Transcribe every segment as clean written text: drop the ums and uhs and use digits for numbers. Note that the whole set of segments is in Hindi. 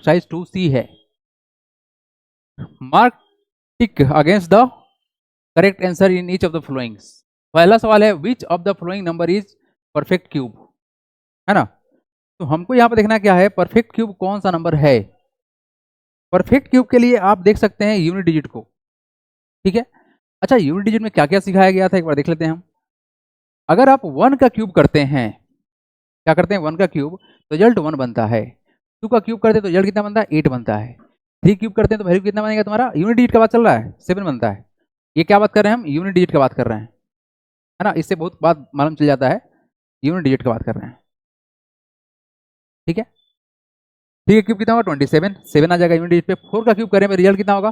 एक्सरसाइज 2C है। Mark tick against the correct answer in each of the flowing. पहला सवाल है विच of the flowing number is perfect cube, है ना। तो हमको यहाँ पे देखना क्या है, परफेक्ट क्यूब कौन सा नंबर है। परफेक्ट क्यूब के लिए आप देख सकते हैं यूनिट डिजिट को, ठीक है। अच्छा, यूनिट डिजिट में क्या क्या सिखाया गया था एक बार देख लेते हैं हम। अगर आप 1 का क्यूब करते हैं, क्या करते हैं 1 का क्यूब, तो रिजल्ट 1 बनता है। 2 का क्यूब करते हैं तो रिजल्ट कितना बनता है 8 बनता है। 3 क्यूब करते हैं तो वैल्यू कितना बनेगा तुम्हारा, यूनिट डिजिट का बात चल रहा है 7 बनता है। ये क्या बात कर रहे हैं हम, यूनिट डिजिट का बात कर रहे हैं, है ना। इससे बहुत बात मालूम चल जाता है, यूनिट डिजिट का बात कर रहे हैं, ठीक है। 3 का क्यूब कितना होगा 27, 7 आ जाएगा यूनिट डिजिट पे। 4 का क्यूब करें रिजल्ट कितना होगा,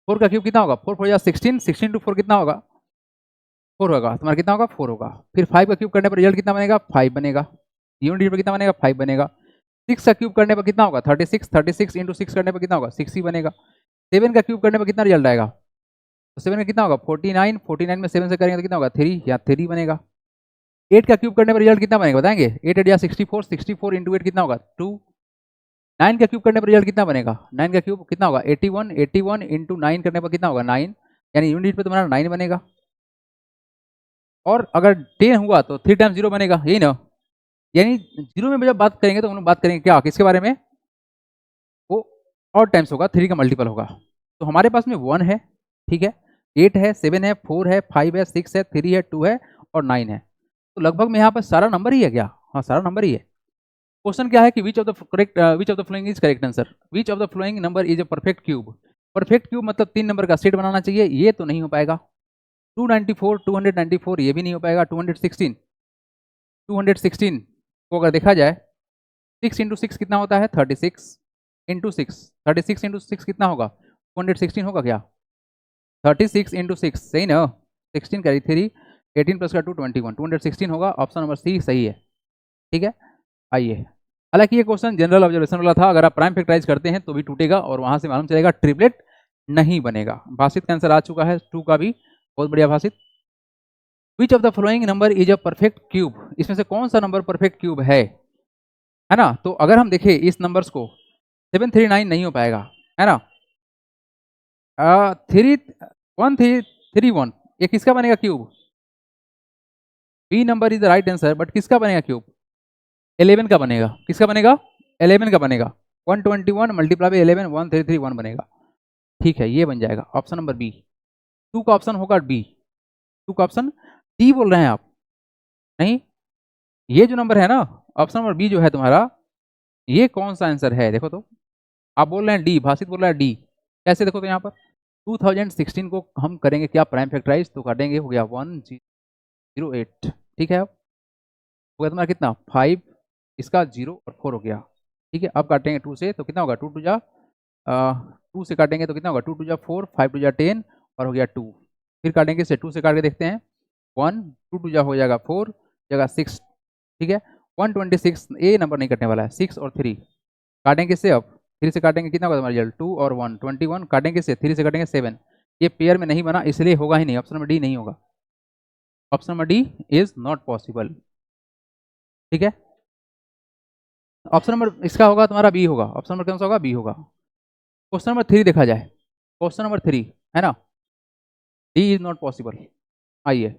4 का क्यूब कितना होगा 4 4 16, 16 टू 4 कितना होगा 4 होगा तुम्हारा, कितना होगा 4 होगा। फिर 5 का क्यूब करने पर रिजल्ट कितना बनेगा 5 बनेगा, यूनिट डिजिट पर कितना बनेगा 5 बनेगा। 6 का क्यूब करने पर कितना होगा 36, 36 इंटू 6 करने पर कितना होगा 6 ही बनेगा। 7 का क्यूब करने पर कितना रिजल्ट आएगा, तो 7 का कितना होगा 49, 49 में 7 से करेंगे तो कितना होगा 3, या 3 बनेगा। 8 का क्यूब करने पर रिजल्ट कितना बनेगा बताएंगे, 8 8 या 64, 64 इंटू 8 कितना होगा 2। 9 का क्यूब करने पर रिजल्ट कितना बनेगा, 9 का क्यूब कितना होगा 81, 81 इंटू 9 करने पर कितना होगा 9, यानी यूनिट पे तुम्हारा 9 बनेगा। और अगर 10 हुआ तो 3 टाइम्स 0 बनेगा, यही ना। यानी 0 में जब बात करेंगे तो हम लोग बात करेंगे क्या, किसके बारे में, वो और टाइम्स होगा, 3 का मल्टीपल होगा। तो हमारे पास में 1 है, ठीक है, 8 है, 7 है, 4 है, 5 है, 6 है, 3 है, 2 है और 9 है। तो लगभग में यहाँ पर सारा नंबर ही है क्या, हाँ सारा नंबर ही है। क्वेश्चन क्या है कि विच of the following is correct answer, which of the flowing number is a perfect cube. Perfect cube मतलब 3 नंबर का सेट बनाना चाहिए, ये तो नहीं हो पाएगा। 294, 294 ये भी नहीं हो पाएगा। 216, 216 को अगर देखा जाए 6 इंटू 6 कितना होता है 36 इंटू 6, 36 इंटू 6 कितना होगा 216 होगा क्या, 36 इंटू 6 सही ना, 16 करी 3, 18 प्लस का 2 21, 216 होगा, ऑप्शन नंबर सी सही है, ठीक है। आइए, हालांकि ये क्वेश्चन जनरल ऑब्जर्वेशन वाला था, अगर आप प्राइम फैक्टराइज करते हैं तो भी टूटेगा और वहां से मालूम चलेगा ट्रिपलेट नहीं बनेगा। भाषित का आंसर आ चुका है 2 का भी, बहुत बढ़िया भाषित। Which of the following number is a perfect cube, इसमें से कौन सा नंबर परफेक्ट क्यूब है ना। तो अगर हम देखें इस नंबर्स को 739 नहीं हो पाएगा, है ना। 1331 ये किसका बनेगा cube, B number is the right answer, but किसका बनेगा क्यूब 11 का बनेगा, किसका बनेगा 11 का बनेगा। 121 मल्टीप्लाई बाई 11 1331 बनेगा, ठीक है, ये बन जाएगा ऑप्शन नंबर बी। 2 का ऑप्शन होगा बी, 2 का ऑप्शन डी बोल रहे हैं आप, नहीं ये जो नंबर है ना ऑप्शन नंबर बी जो है तुम्हारा, ये कौन सा आंसर है देखो तो। आप बोल रहे हैं डी, भाषित बोल रहा है डी, कैसे देखो तो यहाँ पर 2016 को हम करेंगे क्या प्राइम फैक्टराइज, तो काटेंगे हो गया 108, ठीक है। अब हो गया तुम्हारा कितना 5, इसका 0 और 4 हो गया, ठीक है। अब काटेंगे 2 से तो कितना होगा 2 टू जा 2 से काटेंगे तो कितना होगा 2 टू जा 4, 5 टू जा 10 और हो गया 2। फिर काटेंगे इसे 2 से काट के देखते हैं 1, 2 टू जा हो जाएगा 4 जगह 6, ठीक है। 126 ये नंबर नहीं कटने वाला है, 6 और 3 काटेंगे इससे, अब 3 से काटेंगे कितना होगा तुम्हारा रिजल्ट 2 और 1 21, काटेंगे इससे 3 से काटेंगे 7, ये पेयर में नहीं बना इसलिए होगा ही नहीं, ऑप्शन नंबर डी नहीं होगा, option number D is not possible, ठीक है। ऑप्शन नंबर इसका होगा तुम्हारा बी होगा, ऑप्शन नंबर कौन सा होगा बी होगा। क्वेश्चन नंबर 3 देखा जाए, क्वेश्चन नंबर 3 है ना, डी इज नॉट पॉसिबल। आइए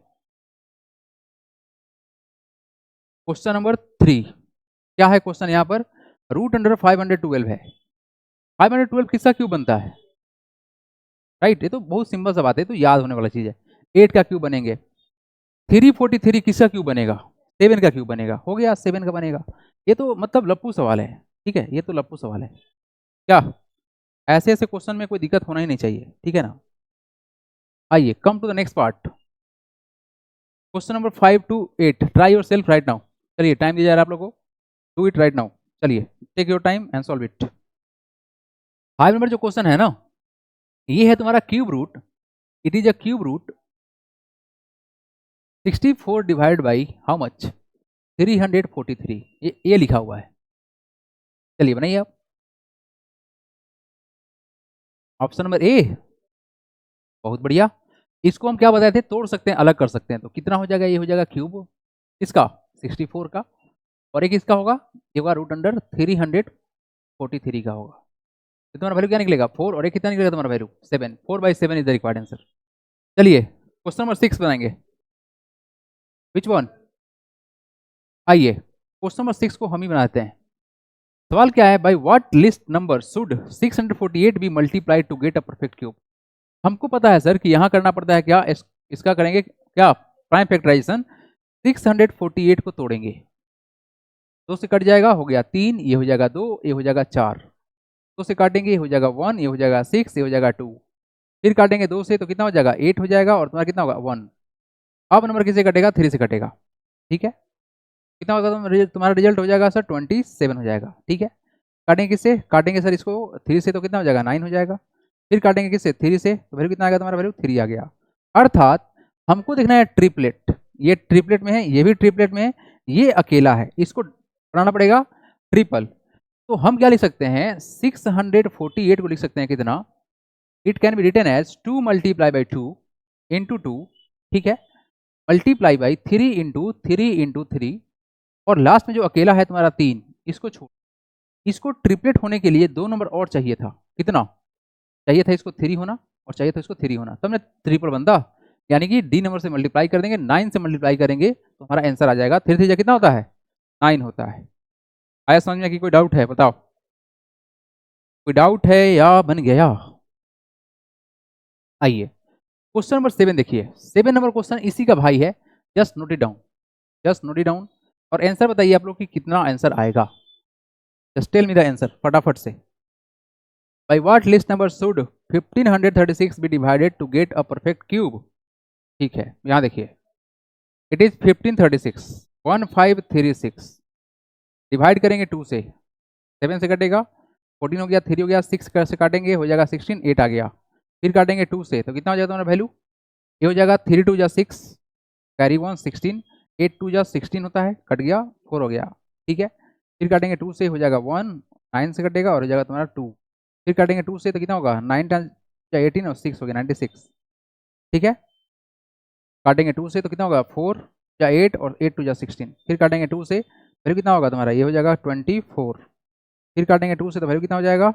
क्वेश्चन नंबर 3 क्या है क्वेश्चन यहाँ पर, रूट अंडर 512 है, 512 किसका क्यूब बनता है, राइट। ये तो बहुत सिंपल सा बात है, तो याद होने वाला चीज है। 8 का क्यूब बनेंगे, 343 किसका क्यूब बनेगा 7 का क्यूब बनेगा, हो गया 7 का बनेगा। ये तो मतलब लप्पू सवाल है, ठीक है, ये तो लप्पू सवाल है क्या, ऐसे ऐसे क्वेश्चन में कोई दिक्कत होना ही नहीं चाहिए, ठीक है ना। आइए come to the next part, question number 5 to 8, try yourself right now. चलिए टाइम दिया जा रहा है आप लोगों को, डू इट राइट नाउ, चलिए take your time and solve it. 5 number जो क्वेश्चन है ना, ये है तुम्हारा cube root, it is a cube root 64 divide by how much 343, ये लिखा हुआ है। चलिए बनाइए आप, ऑप्शन नंबर ए, बहुत बढ़िया। इसको हम क्या बताए थे, तोड़ सकते हैं अलग कर सकते हैं, तो कितना हो जाएगा, ये हो जाएगा क्यूब इसका 64 का, और एक इसका होगा ये होगा रूट अंडर 343 का होगा, तो तुम्हारा वैल्यू क्या निकलेगा 4 और एक कितना निकलेगा तुम्हारा value 7, 4/7 is the required answer. चलिए क्वेश्चन नंबर 6 बनाएंगे। Which one? आइए क्वेश्चन नंबर 6 को हम ही बनाते हैं। सवाल क्या है, by what least number should 648 be multiplied to get a perfect cube. हमको पता है सर कि यहाँ करना पड़ता है क्या, इसका करेंगे क्या प्राइम फैक्टराइजेशन, 648 को तोड़ेंगे, 2 से कट जाएगा हो गया 3, ये हो जाएगा 2, ये हो जाएगा 4, 2 से काटेंगे ये हो जाएगा 1, ये हो जाएगा 6, ये हो जाएगा 2, फिर काटेंगे 2 से तो कितना हो जाएगा 8 हो जाएगा और तुम्हारा कितना होगा 1। अब नंबर किससे कटेगा 3 से कटेगा, ठीक है, कितना होगा तुम्हारा रिजल्ट हो जाएगा सर 27 हो जाएगा, ठीक है। काटेंगे किससे, काटेंगे सर इसको 3 से तो कितना हो जाएगा 9 हो जाएगा, फिर काटेंगे किससे 3 से तो वैल्यू कितना आ गया तुम्हारा वैल्यू 3 आ गया। अर्थात हमको देखना है ट्रिपलेट, ये ट्रिपलेट में है, ये भी ट्रिपलेट में है, ये अकेला है, इसको बनाना पड़ेगा ट्रिपल। तो हम क्या लिख सकते हैं 648 को लिख सकते हैं कितना, it can be written as 2 multiply by 2 into 2, ठीक है, मल्टीप्लाई बाई 3 इंटू 3 इंटू 3, और लास्ट में जो अकेला है तुम्हारा 3, इसको छोड़, इसको ट्रिपलेट होने के लिए 2 नंबर और चाहिए था, कितना चाहिए था, इसको 3 होना और चाहिए था इसको 3 होना, तब हमने ट्रिपल बनता, यानी कि डी नंबर से मल्टीप्लाई कर देंगे, 9 से मल्टीप्लाई करेंगे तो हमारा आंसर आ जाएगा 3 3 कितना होता है 9 होता है। आया समझ में कि कोई डाउट है, बताओ कोई डाउट है या बन गया। आइए क्वेश्चन नंबर 7 देखिए, 7 नंबर क्वेश्चन इसी का भाई है, just note it down, just note it down, और आंसर बताइए आप लोग कि कितना आंसर आएगा, just tell me the answer फटाफट से। By what least number should 1536 be divided to get a perfect cube, ठीक है, यहाँ देखिए इट इज 1536, 1536 डिवाइड करेंगे 2 से, 7 से कटेगा 14 हो गया, 3 हो गया, 6 से काटेंगे हो जाएगा 16, 8 आ गया, फिर काटेंगे 2 से तो कितना हो जाएगा तुम्हारा वैल्यू, ये हो जाएगा 3 2 जा 6, कैरी 1 16, 8 2 जा 16 होता है, कट गया 4 हो गया, ठीक है, फिर काटेंगे 2 से हो जाएगा 1, 9 से कटेगा और हो जाएगा तुम्हारा 2, फिर काटेंगे 2 से तो कितना होगा 9 या 18 और 6 हो गया 96, ठीक है, काटेंगे 2 से तो कितना होगा 4 या 8 और 8 2 जा 16, फिर काटेंगे 2 से वैल्यू कितना होगा तुम्हारा, ये हो जाएगा 24, फिर काटेंगे 2 से तो वैल्यू कितना हो जाएगा,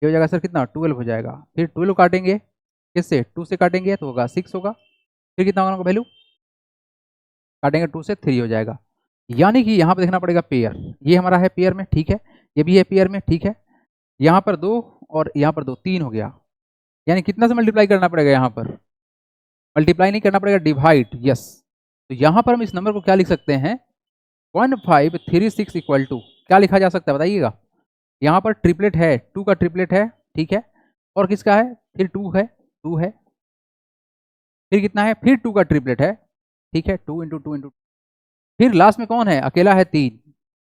ये हो जाएगा सर कितना 12 हो जाएगा, फिर 12 काटेंगे किससे 2 से काटेंगे तो होगा 6 होगा, फिर कितना होगा वैल्यू, काटेंगे 2 से 3 हो जाएगा, यानी कि यहाँ पर देखना पड़ेगा पेयर, ये हमारा है पेयर में, ठीक है, ये भी है पेयर में, ठीक है, यहाँ पर 2 और यहाँ पर 2, 3 हो गया, यानी कितना से मल्टीप्लाई करना पड़ेगा, यहाँ पर मल्टीप्लाई नहीं करना पड़ेगा डिवाइड, यस, तो यहाँ पर हम इस नंबर को क्या लिख सकते हैं 1536 इक्वल टू क्या लिखा जा सकता है बताइएगा, यहाँ पर ट्रिपलेट है 2 का ट्रिपलेट है, ठीक है, और किसका है फिर 2 है, 2 है, फिर कितना है फिर 2 का ट्रिपलेट है, ठीक है, 2 इंटू 2 इंटू, फिर लास्ट में कौन है अकेला है 3,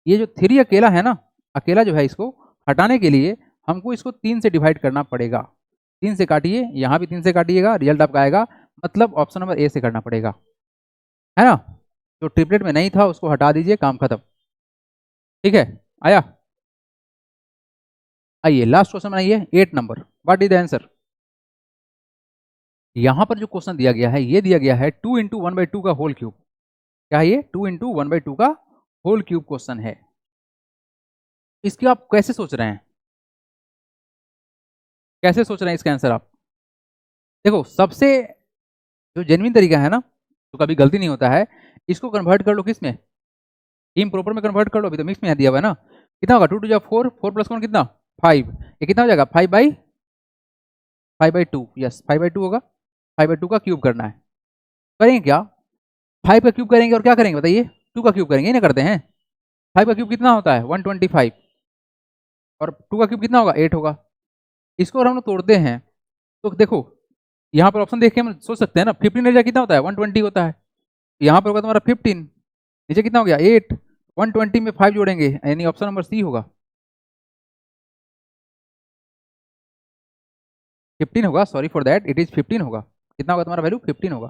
ये जो 3 अकेला है ना, अकेला जो है इसको हटाने के लिए हमको इसको 3 से डिवाइड करना पड़ेगा, 3 से काटिए, यहाँ भी 3 से काटिएगा, रिजल्ट आपका आएगा, मतलब ऑप्शन नंबर ए से करना पड़ेगा, है ना, जो ट्रिपलेट में नहीं था उसको हटा दीजिए, काम खत्म, ठीक है, आया। आइए लास्ट क्वेश्चन बनाइए 8 number, what is the answer. यहां पर जो क्वेश्चन दिया गया है ये दिया गया है 2 इंटू 1/2 का होल क्यूब, क्या है ये 2 इंटू 1/2 का होल क्यूब क्वेश्चन है, इसकी आप कैसे सोच रहे हैं, कैसे सोच रहे हैं इसका आंसर आप, देखो सबसे जो जेन्युइन तरीका है ना, तो कभी गलती नहीं होता है, इसको कन्वर्ट कर लो किस में, इम्प्रॉपर में कन्वर्ट कर लो, अभी तो मिक्स में दिया हुआ है ना, कितना होगा 2 2 जा 4, 4 प्लस कौन कितना 5, ये कितना हो जाएगा 5/2, यस 5/2 होगा, 5/2 का क्यूब करना है, करेंगे क्या 5 का क्यूब करेंगे और क्या करेंगे बताइए 2 का क्यूब करेंगे, ये ना करते हैं, 5 का क्यूब कितना होता है 125 और 2 का क्यूब कितना होगा 8 होगा, इसको अगर हम लोग तोड़ते हैं तो देखो यहाँ पर ऑप्शन देख के हम सोच सकते हैं ना 15 एरिया कितना होता है 120 होता है, यहाँ पर होगा तुम्हारा 15, नीचे कितना हो गया 8, 120 में 5 जोड़ेंगे यानी ऑप्शन नंबर सी होगा, 15 होगा, sorry for that it is 15 होगा, कितना होगा तुम्हारा वैल्यू 15 होगा,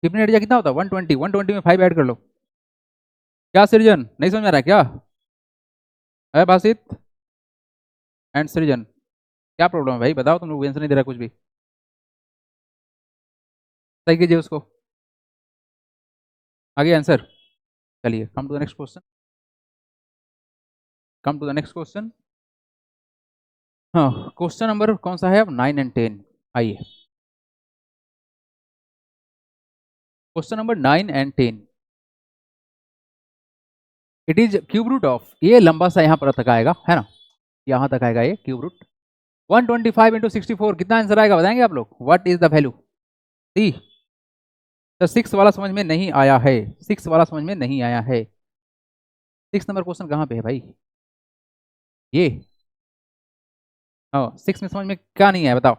15 एरिया कितना होता है 120, 120 में 5 ऐड कर लो, क्या सृजन नहीं समझ आ रहा है क्या, है बासित एंड सृजन, क्या प्रॉब्लम है भाई बताओ, तुम लोग आंसर नहीं दे रहा कुछ भी, सही कीजिए उसको, आगे आंसर, चलिए come to the next question, come to the next question. हाँ, क्वेश्चन नंबर कौन सा है अब? 9 एंड 10। आइए, question number 9 and 10। It is cube root of, ये लंबा सा यहाँ पर तक आएगा, है ना, यहाँ तक आएगा ये क्यूब रूट 125 इंटू 64। कितना आंसर आएगा बताएंगे आप लोग? What is the value? See, तो 6 वाला समझ में नहीं आया है, 6 वाला समझ में नहीं आया है। 6 नंबर क्वेश्चन कहाँ पे है भाई? ये, हाँ 6 में समझ में क्या नहीं आया बताओ?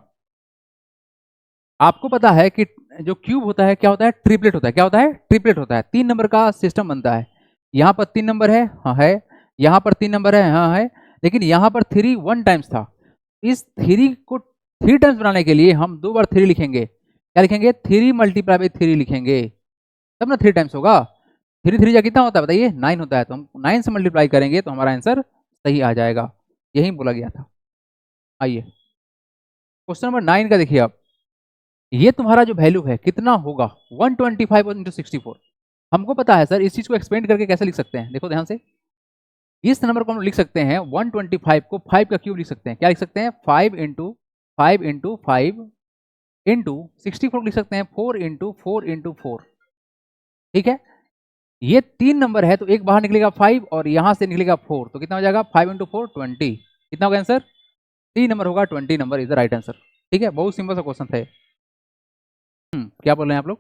आपको पता है कि जो क्यूब होता है क्या होता है? ट्रिपलेट होता है। क्या होता है? ट्रिपलेट होता है। 3 नंबर का सिस्टम बनता है। यहाँ पर 3 नंबर है, हाँ है, यहाँ पर 3 नंबर है, हाँ है, लेकिन यहाँ पर 3 1 टाइम्स था। इस 3 को 3 टाइम्स बनाने के लिए हम 2 बार 3 लिखेंगे। क्या लिखेंगे? 3 मल्टीप्लाई बाई 3 लिखेंगे, तब ना 3 टाइम्स होगा। 3 3 जा कितना होता है बताइए? 9 होता है। तो हम 9 से मल्टीप्लाई करेंगे तो हमारा आंसर सही आ जाएगा, यही बोला गया था। आइए, क्वेश्चन नंबर 9 का देखिए आप। ये तुम्हारा जो वैल्यू है कितना होगा? 125 इंटू 64। हमको पता है सर, इस चीज को एक्सपेंड करके कैसे लिख सकते हैं? देखो ध्यान से, इस नंबर को हम लिख सकते हैं 125 को 5 का क्यूब लिख सकते हैं। क्या लिख सकते हैं? 5 इंटू 5 इंटू 5 इंटू 64 लिख सकते हैं 4 इंटू 4 इंटू 4। ठीक है, ये 3 नंबर है तो एक बाहर निकलेगा 5 और यहां से निकलेगा 4, तो कितना हो जाएगा? 5 इंटू 4 20। कितना होगा आंसर? 3 नंबर होगा, 20 number is the right answer. ठीक है, बहुत सिंपल सा क्वेश्चन था। क्या बोल रहे हैं आप लोग?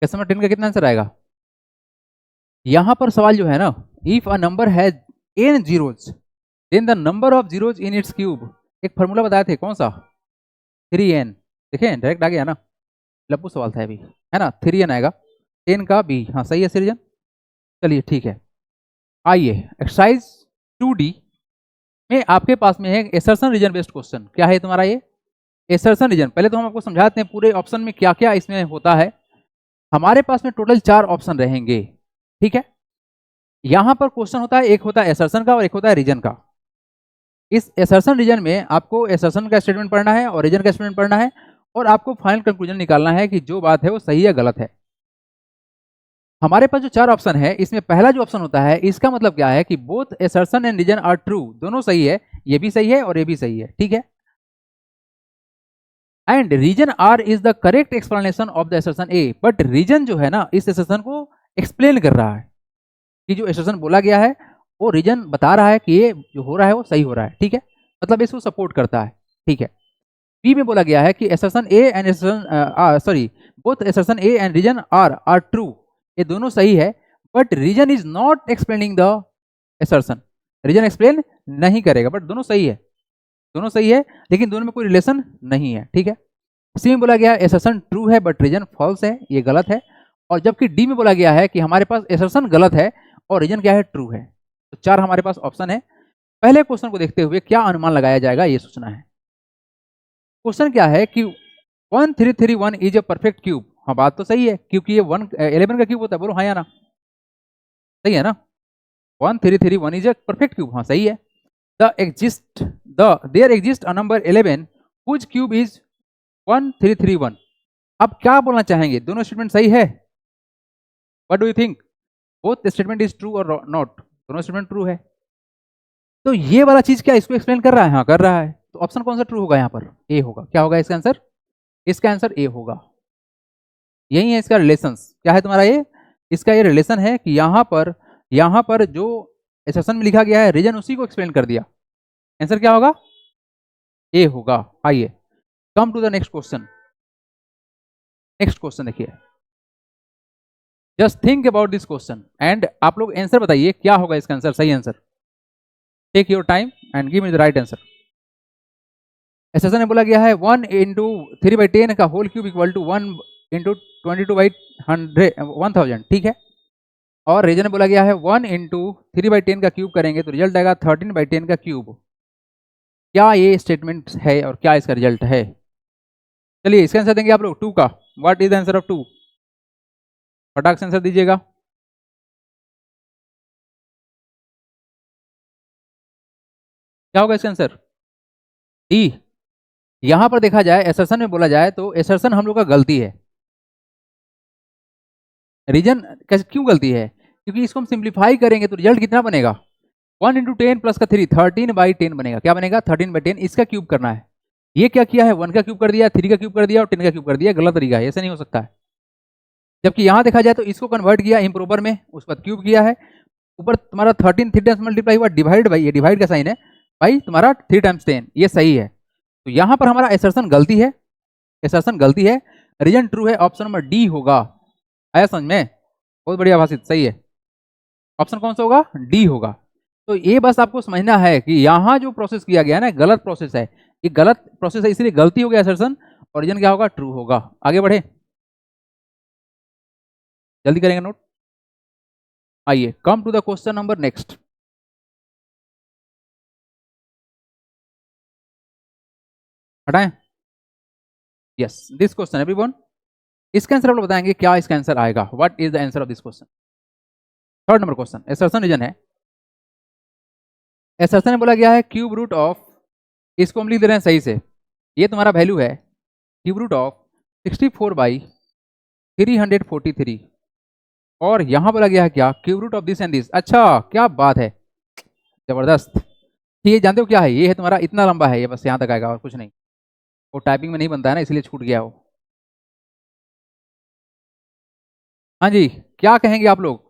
क्वेश्चन नंबर 10 का कितना आंसर आएगा? यहां पर सवाल जो है ना, if a number has n zeros then the number of zeros in its cube. एक फॉर्मूला बताए थे, कौन सा? 3n। देखें डायरेक्ट आ गया ना, लप्पू सवाल था अभी, है ना। 3n आएगा, 10 का b। हाँ सही है सृजन, चलिए ठीक है। आइए, एक्सरसाइज 2D में आपके पास में है एसर्शन रीजन बेस्ड क्वेश्चन। क्या है तुम्हारा ये? Assertion reason. पहले तो हम आपको समझाते हैं पूरे ऑप्शन में क्या क्या इसमें होता है। हमारे पास में टोटल 4 ऑप्शन रहेंगे, ठीक है। यहां पर क्वेश्चन होता है, एक होता है एसर्शन का और एक होता है रीजन का। इस एसर्शन रीजन में आपको एसर्शन का स्टेटमेंट पढ़ना है और रीजन का स्टेटमेंट पढ़ना है, और आपको फाइनल कंक्लूजन निकालना है कि जो बात है वो सही है गलत है। हमारे पास जो 4 ऑप्शन है, इसमें पहला जो ऑप्शन होता है, इसका मतलब क्या है कि both assertion and reason are true, दोनों सही है, ये भी सही है और ये भी सही है, ठीक है। And reason R is the correct explanation of the assertion A, but reason जो है ना, इस एसर्शन को एक्सप्लेन कर रहा है कि जो एसर्शन बोला गया है वो रीजन बता रहा है कि ये जो हो रहा है वो सही हो रहा है, ठीक है, मतलब इसको सपोर्ट करता है, ठीक है। बी में बोला गया है कि assertion A and assertion sorry both assertion A and reason are true, ये दोनों सही है, but reason is not explaining the assertion, reason explain नहीं करेगा, बट दोनों सही है, दोनों सही है, लेकिन दोनों में कोई रिलेशन नहीं है, ठीक है। सी में बोला गया है एसर्शन ट्रू है बट रीजन फॉल्स है, ये गलत है। और जबकि डी में बोला गया है कि हमारे पास एसर्शन गलत है और रीजन क्या है? ट्रू है। तो 4 हमारे पास ऑप्शन है। पहले क्वेश्चन को देखते हुए क्या अनुमान लगाया जाएगा ये सोचना है। क्वेश्चन क्या है कि 1331 इज अ परफेक्ट क्यूब। हाँ बात तो सही है, क्योंकि ये 11 का क्यूब होता है, बोलो हाँ या ना, सही है ना। 1331 इज अ परफेक्ट क्यूब, हाँ सही है। There exist a number 11 whose cube is 1331। अब क्या बोलना चाहेंगे? दोनों स्टेटमेंट सही है? What do you think? Both statement is true और नॉट? दोनों स्टेटमेंट ट्रू है। तो ये वाला चीज क्या इसको एक्सप्लेन कर रहा है? हाँ कर रहा है। तो ऑप्शन कौन सा ट्रू होगा यहाँ पर? ए होगा। क्या होगा इसका आंसर? इसका आंसर ए होगा। यही है इसका रिलेशंस। क्या है तुम्हारा ये? इसका ये रिलेशन है कि यहाँ पर जो एसर्शन में लिखा गया है रीजन उसी को एक्सप्लेन कर दिया। आंसर क्या होगा? ए होगा। आइए come to the next question. Next question देखिए, just think about this question and आप लोग आंसर बताइए क्या होगा इसका आंसर, सही answer. Take your time and give me the right answer. Assertion में बोला गया है 1 इंटू 3/10 का whole cube equal to 1 into 22/1000, ठीक है। और रीजन में बोला गया है 1 इंटू 3/10 का क्यूब करेंगे तो रिजल्ट आएगा 13/10 का क्यूब। क्या ये स्टेटमेंट है और क्या इसका रिजल्ट है? चलिए इसका आंसर देंगे आप लोग 2 का। What is the answer of 2? फटाक से आंसर दीजिएगा। क्या होगा इसका आंसर? डी। यहां पर देखा जाए एसर्शन में बोला जाए तो एसर्शन हम लोग का गलती है। रीजन कैसे क्यों गलती है? क्योंकि इसको हम सिंप्लीफाई करेंगे तो रिजल्ट कितना बनेगा? 1 इंटू 10 प्लस का 3 13/10 बनेगा। क्या बनेगा? 13/10। इसका क्यूब करना है। ये क्या किया है? 1 का क्यूब कर दिया, 3 का क्यूब कर दिया और 10 का क्यूब कर दिया। गलत तरीका है, ऐसा नहीं हो सकता है। जबकि यहां देखा जाए तो इसको कन्वर्ट किया इम्प्रॉपर में, उसके बाद क्यूब किया है। ऊपर तुम्हारा 13 3 टाइम्स मल्टीप्लाई हुआ, डिवाइड भाई, ये डिवाइड का साइन है भाई तुम्हारा 3 टाइम्स 10, ये सही है। तो यहां पर हमारा एसर्शन गलती है, एसर्शन गलती है। रीजन ट्रू है, ऑप्शन नंबर डी होगा। आया समझ में? बहुत बढ़िया भाषित, सही है। ऑप्शन कौन सा होगा? डी होगा। तो ये बस आपको समझना है कि यहाँ जो प्रोसेस किया गया ना, गलत प्रोसेस है। ये गलत प्रोसेस है, इसलिए गलती हो गया असर्शन। और रीजन क्या होगा? ट्रू होगा। आगे बढ़े, जल्दी करेंगे नोट। आइए, come to the question number next. हटाएं? Yes, this question everyone. इसका आंसर आप लोग बताएंगे क्या इसका आंसर आएगा। What is the answer of this question? Third number question, assertion reason है। असर्शन में बोला गया है क्यूब रूट ऑफ, इसको हम लिख दे रहे हैं सही से, ये तुम्हारा वैल्यू है क्यूब रूट ऑफ 64/343। और यहां बोला गया है क्या? Cube root of this and this. अच्छा, क्या बात है, जबरदस्त। ये जानते हो क्या है? ये है तुम्हारा इतना लंबा है, ये बस यहां तक आएगा और कुछ नहीं। वो टाइपिंग में नहीं बनता है ना, इसलिए छूट गया वो। हाँ जी, क्या कहेंगे आप लोग?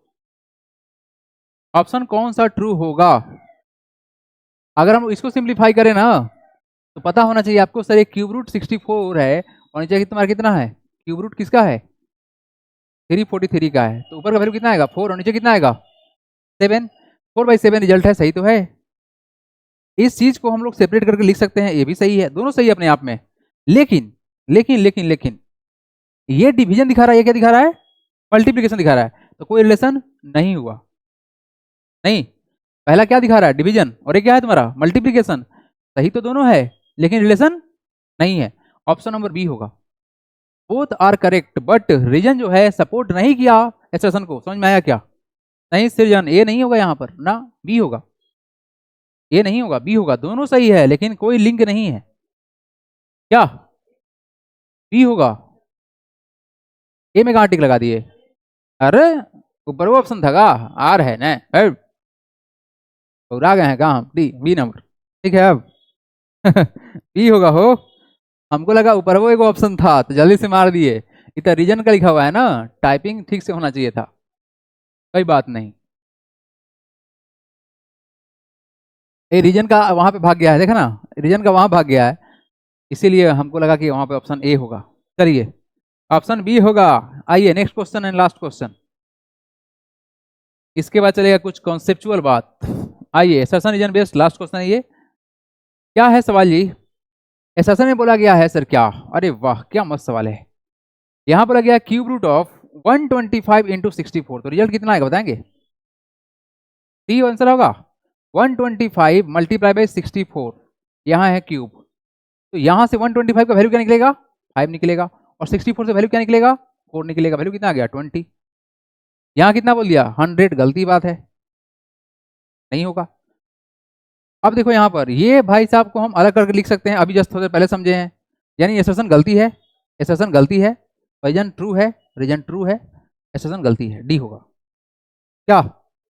ऑप्शन कौन सा ट्रू होगा? अगर हम इसको सिंप्लीफाई करें ना, तो पता होना चाहिए आपको सर, एक क्यूब रूट 64 है और नीचे तुम्हारा कितना है? क्यूब रूट किसका है? 343 का है। तो ऊपर का वैल्यू कितना आएगा? 4, और नीचे कितना आएगा? 7। 4/7 रिजल्ट है, सही तो है। इस चीज को हम लोग सेपरेट करके लिख सकते हैं, ये भी सही है, दोनों सही है अपने आप में। लेकिन लेकिन लेकिन लेकिन ये डिवीजन दिखा रहा है, ये क्या दिखा रहा है? मल्टीप्लीकेशन दिखा रहा है। तो कोई रिलेशन नहीं हुआ। नहीं, पहला क्या दिखा रहा है? डिवीजन, और ये क्या है तुम्हारा? मल्टीप्लीकेशन। सही तो दोनों है, लेकिन रिलेशन नहीं है। ऑप्शन नंबर बी होगा। Both are correct, but reason जो है सपोर्ट नहीं किया एक्सप्रेशन को। समझ में आया क्या? नहीं सृजन, ये नहीं होगा यहाँ पर ना, बी होगा। ये नहीं होगा, बी होगा। दोनों सही है लेकिन कोई लिंक नहीं है। क्या? बी होगा। ए में कहाँ टिक लगा दिए? अरे ऊपर वो ऑप्शन था का, आर है ना, और आ गए हैं कहाँ? D, B number. ठीक है अब बी होगा हो। हमको लगा ऊपर वो एक ऑप्शन था तो जल्दी से मार दिए। इतना रीजन का लिखा हुआ है ना, टाइपिंग ठीक से होना चाहिए था। कोई बात नहीं, ये रीजन का वहां पे भाग गया है, देखा ना, रीजन का वहां भाग गया है, इसीलिए हमको लगा कि वहां पे ऑप्शन ए होगा। चलिए, ऑप्शन बी होगा। आइए next question and last question. इसके बाद चलेगा कुछ कॉन्सेप्चुअल बात। आइए, assertion reason based last question है ये। क्या है सवाल जी? एसर्शन में बोला गया है सर क्या? अरे वाह, क्या मस्त सवाल है। यहां बोला गया क्यूब रूट ऑफ 125 इंटू 64। तो रिजल्ट कितना आएगा बताएंगे? डी आंसर होगा 125 मल्टीप्लाई बाई 64। यहाँ है क्यूब, तो यहाँ से 125 का वैल्यू क्या निकलेगा? 5 निकलेगा। और 64 से वैल्यू क्या निकलेगा? 4 निकलेगा। वैल्यू कितना आ गया? 20। यहाँ कितना बोल दिया? 100। गलती बात है, नहीं होगा। अब देखो यहाँ पर, ये भाई साहब को हम अलग करके लिख सकते हैं, अभी जस्ट थोड़ी देर पहले समझे हैं। यानी एसर्शन गलती है, एसर्शन गलती है, रीजन ट्रू है, रीजन ट्रू है, एसर्शन गलती है, डी होगा। क्या?